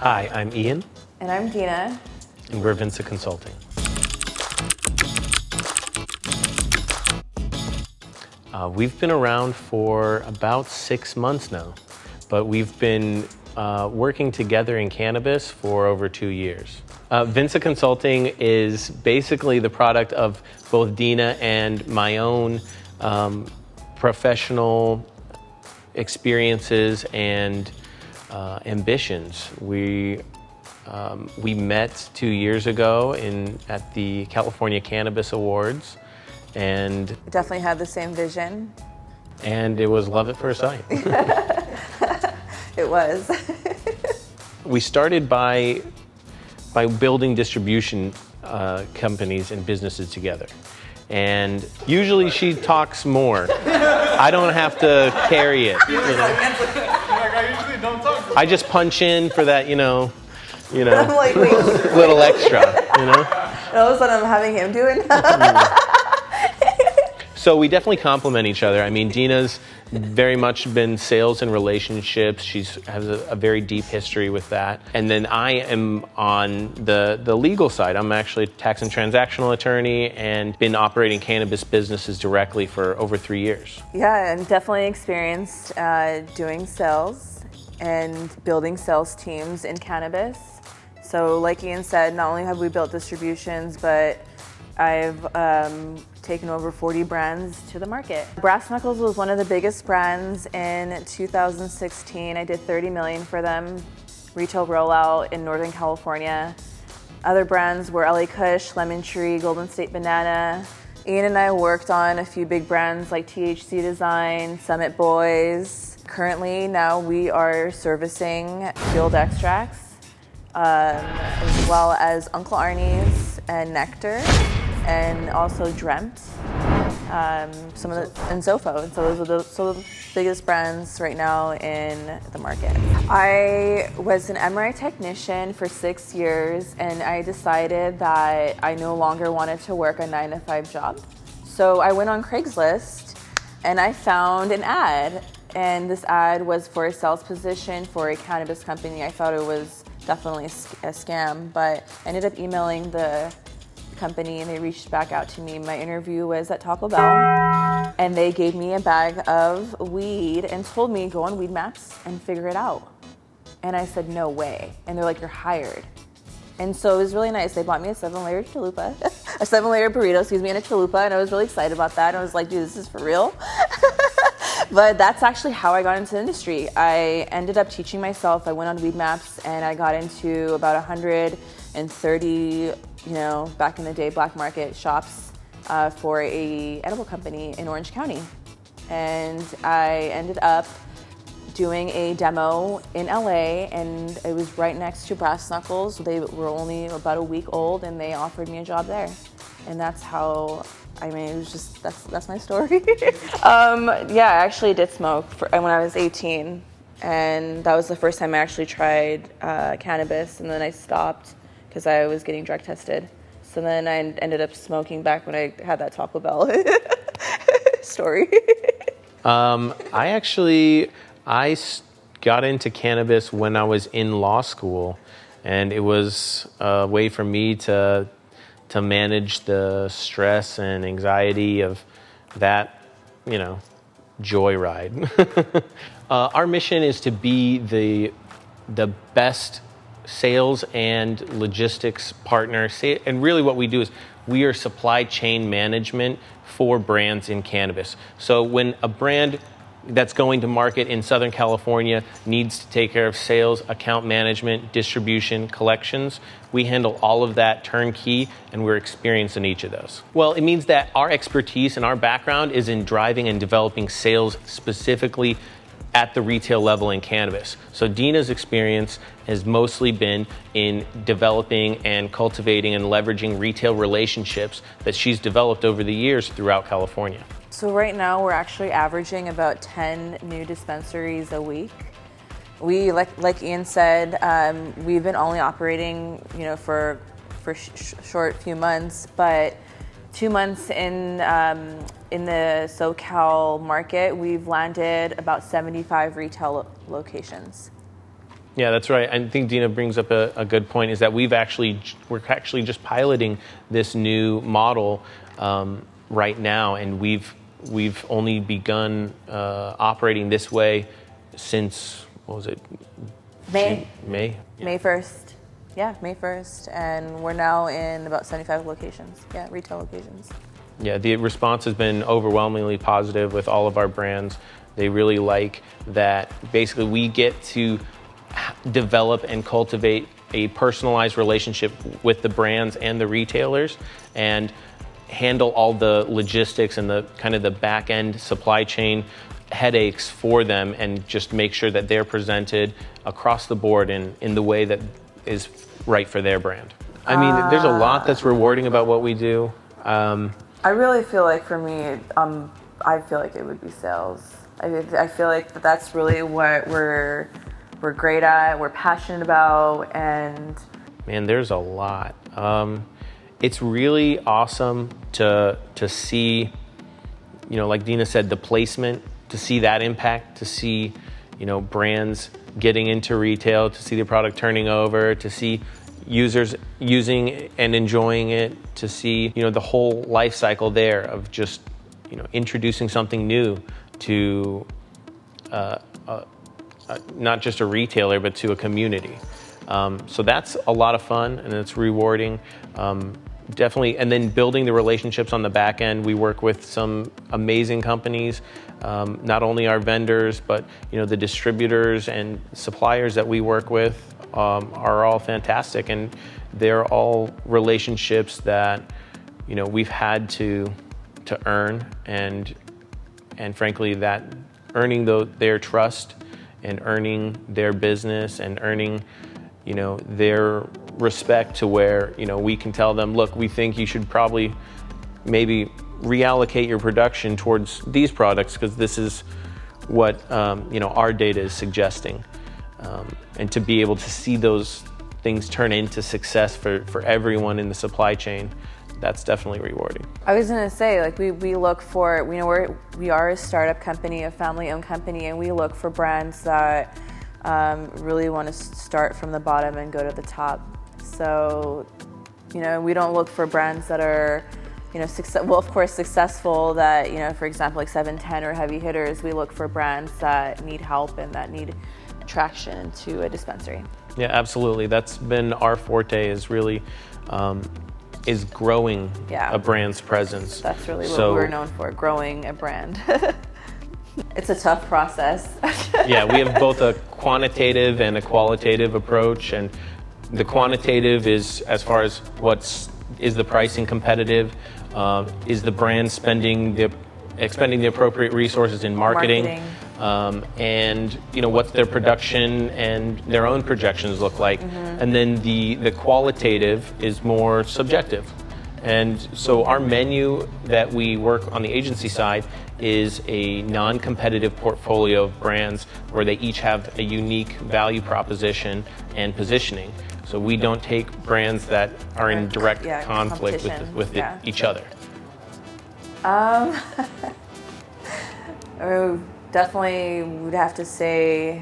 Hi, I'm Ian. And I'm Deena. And we're VINSA Consulting. We've been around for about 6 months now, but we've been working together in cannabis for over 2 years. VINSA Consulting is basically the product of both Deena and my own professional experiences and ambitions. We met 2 years ago at the California Cannabis Awards, and Definitely had the same vision. And it was love at first sight. It was. We started by building distribution companies and businesses together. And usually she talks more. I don't have to carry it. You know? I usually don't talk. I just punch in for that, I'm like, wait. little extra, you know? And all of a sudden I'm having him do it. So we definitely complement each other. I mean, Deena's very much been sales and relationships. She has a very deep history with that. And then I am on the legal side. I'm actually a tax and transactional attorney and been operating cannabis businesses directly for over 3 years. Yeah, and definitely experienced doing sales and building sales teams in cannabis. So like Ian said, not only have we built distributions, but I've taken over 40 brands to the market. Brass Knuckles was one of the biggest brands in 2016. I did 30 million for them, retail rollout in Northern California. Other brands were LA Kush, Lemon Tree, Golden State Banana. Ian and I worked on a few big brands like THC Design, Summit Boys. Currently, now we are servicing Field Extracts, as well as Uncle Arnie's and Nectar, and also Dreamt, and Zofo. And so those are the biggest brands right now in the market. I was an MRI technician for 6 years, and I decided that I no longer wanted to work a 9-to-5 job. So I went on Craigslist and I found an ad, and this ad was for a sales position for a cannabis company. I thought it was definitely a scam, but I ended up emailing the company and they reached back out to me. My interview was at Taco Bell, and they gave me a bag of weed and told me, go on Weed Maps and figure it out. And I said, no way. And they're like, you're hired. And so it was really nice. They bought me a 7-layer chalupa, a 7-layer burrito, and a chalupa, and I was really excited about that. And I was like, dude, this is for real. But that's actually how I got into the industry. I ended up teaching myself. I went on Weed Maps and I got into about 130, back in the day, black market shops for a edible company in Orange County. And I ended up doing a demo in LA, and it was right next to Brass Knuckles. They were only about a week old, and they offered me a job there. And that's how, it was just, that's my story. Yeah, I actually did smoke when I was 18, and that was the first time I actually tried cannabis, and then I stopped because I was getting drug tested. So then I ended up smoking back when I had that Taco Bell story. I got into cannabis when I was in law school, and it was a way for me to manage the stress and anxiety of that, joyride. Our mission is to be the best sales and logistics partner. And really what we do is we are supply chain management for brands in cannabis. So when a brand that's going to market in Southern California needs to take care of sales, account management, distribution, collections, we handle all of that turnkey, and we're experienced in each of those. Well, it means that our expertise and our background is in driving and developing sales specifically at the retail level in cannabis. So Deena's experience has mostly been in developing and cultivating and leveraging retail relationships that she's developed over the years throughout California. So right now we're actually averaging about 10 new dispensaries a week. We, like Ian said, we've been only operating, for short few months, but 2 months in the SoCal market, we've landed about 75 retail locations. Yeah, that's right. I think Deena brings up a good point, is that we're actually just piloting this new model right now, and we've only begun operating this way since, what was it? May. May? Yeah. May 1st. Yeah, May 1st. And we're now in about 75 locations. Yeah, retail locations. Yeah, the response has been overwhelmingly positive with all of our brands. They really like that basically we get to develop and cultivate a personalized relationship with the brands and the retailers, and handle all the logistics and the kind of the back end supply chain headaches for them, and just make sure that they're presented across the board in the way that is right for their brand. I mean, there's a lot that's rewarding about what we do. I really feel like for me, I feel like it would be sales. I feel like that's really what we're great at, we're passionate about, and man, there's a lot. It's really awesome to see, like Deena said, the placement, to see that impact, to see, brands getting into retail, to see the product turning over, to see users using and enjoying it, to see, the whole life cycle there of just, introducing something new to not just a retailer, but to a community. So that's a lot of fun, and it's rewarding. Definitely, and then building the relationships on the back end. We work with some amazing companies, not only our vendors, but the distributors and suppliers that we work with are all fantastic, and they're all relationships that we've had to earn, and frankly, that earning their trust and earning their business and earning their respect, to where we can tell them, look, we think you should probably maybe reallocate your production towards these products, because this is what our data is suggesting, and to be able to see those things turn into success for everyone in the supply chain, that's definitely rewarding. I was gonna say, like, we look for, we are a startup company, a family-owned company, and we look for brands that really want to start from the bottom and go to the top. So, we don't look for brands that are, successful, that, for example, like 710 or heavy hitters. We look for brands that need help and that need traction into a dispensary. Yeah, absolutely. That's been our forte, is really is growing a brand's presence. That's really what we're known for, growing a brand. It's a tough process. Yeah, we have both a quantitative and a qualitative approach, and the quantitative is as far as is the pricing competitive, is the brand expending the appropriate resources in marketing. And what's their production and their own projections look like. And then the qualitative is more subjective. And so our menu that we work on the agency side is a non-competitive portfolio of brands where they each have a unique value proposition and positioning. So we don't take brands that are in direct conflict with each other. Definitely would have to say,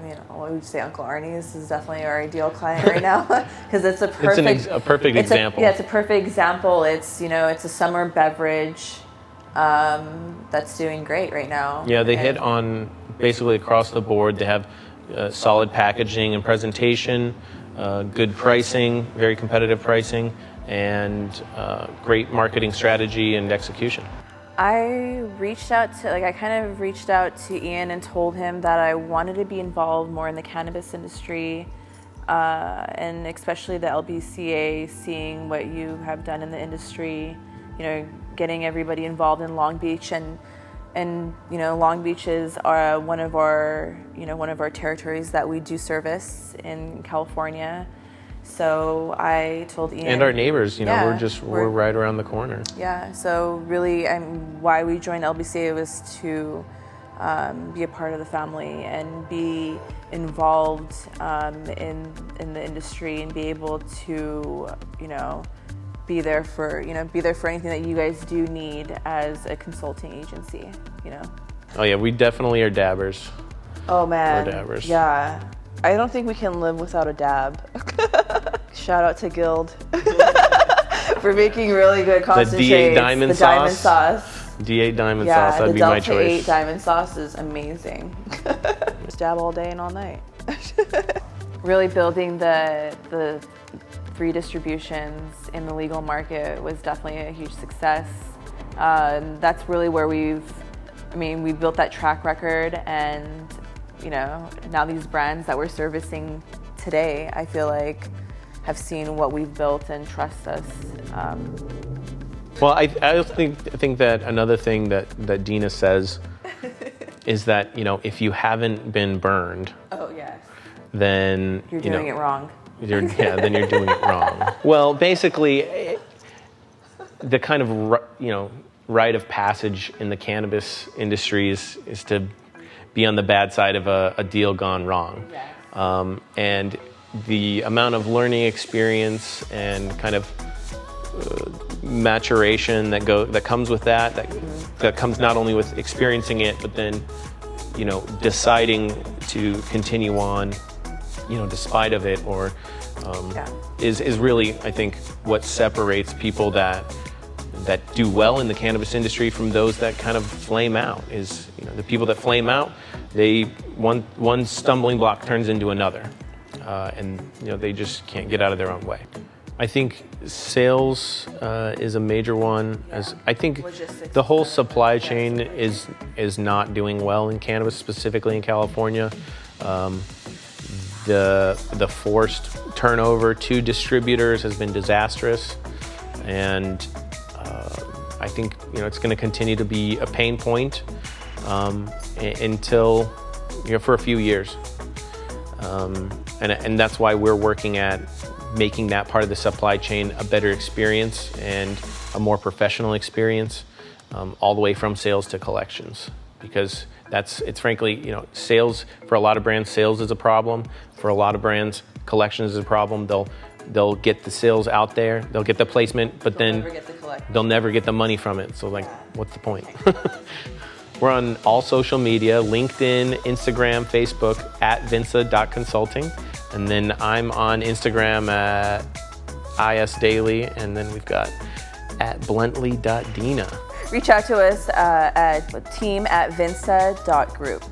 I would say Uncle Arnie's is definitely our ideal client right now, because it's a perfect example. It's a perfect example. It's it's a summer beverage that's doing great right now. Yeah, they hit on basically across the board. They have solid packaging and presentation, good pricing, very competitive pricing, and great marketing strategy and execution. I kind of reached out to Ian and told him that I wanted to be involved more in the cannabis industry, and especially the LBCA, seeing what you have done in the industry, getting everybody involved in Long Beach, and Long Beach is one of our territories that we do service in California. So I told Ian, and our neighbors, we're right around the corner. Yeah. So really, why we joined LBCA was to be a part of the family and be involved in the industry, and be able to be there for anything that you guys do need as a consulting agency. Oh yeah, we definitely are dabbers. Oh man. Or dabbers. Yeah. I don't think we can live without a dab. Shout out to Guild for making really good concentrates. D8 diamond the sauce. Diamond sauce. D8 diamond Yeah, sauce, that'd the be my Delta choice. 8 diamond sauce is amazing. Just dab all day and all night. Really building the 3 distributions in the legal market was definitely a huge success. That's really where we built that track record, and now these brands that we're servicing today, I feel like have seen what we've built and trust us. Well, I think that another thing that Deena says is that, if you haven't been burned, Oh yes. then You're doing it wrong. then you're doing it wrong. Well, basically, the kind of rite of passage in the cannabis industry is to be on the bad side of a deal gone wrong. Yes. And the amount of learning experience and kind of maturation that comes with that comes not only with experiencing it, but then deciding to continue on despite of it, or is really, I think, what separates people that do well in the cannabis industry from those that kind of flame out. Is the people that flame out, one stumbling block turns into another, and they just can't get out of their own way. I think sales is a major one. As I think Logistics. the whole supply chain is not doing well in cannabis, specifically in California. The forced turnover to distributors has been disastrous, and I think it's going to continue to be a pain point until for a few years, and that's why we're working at making that part of the supply chain a better experience and a more professional experience, all the way from sales to collections, because it's frankly, sales, for a lot of brands, sales is a problem. For a lot of brands, collections is a problem. They'll get the sales out there, they'll get the placement, but then they'll never get the money from it. So what's the point? We're on all social media, LinkedIn, Instagram, Facebook, at VINSA.consulting. And then I'm on Instagram at isdaily, and then we've got at bluntly.deena. Reach out to us at team@vinsa.group.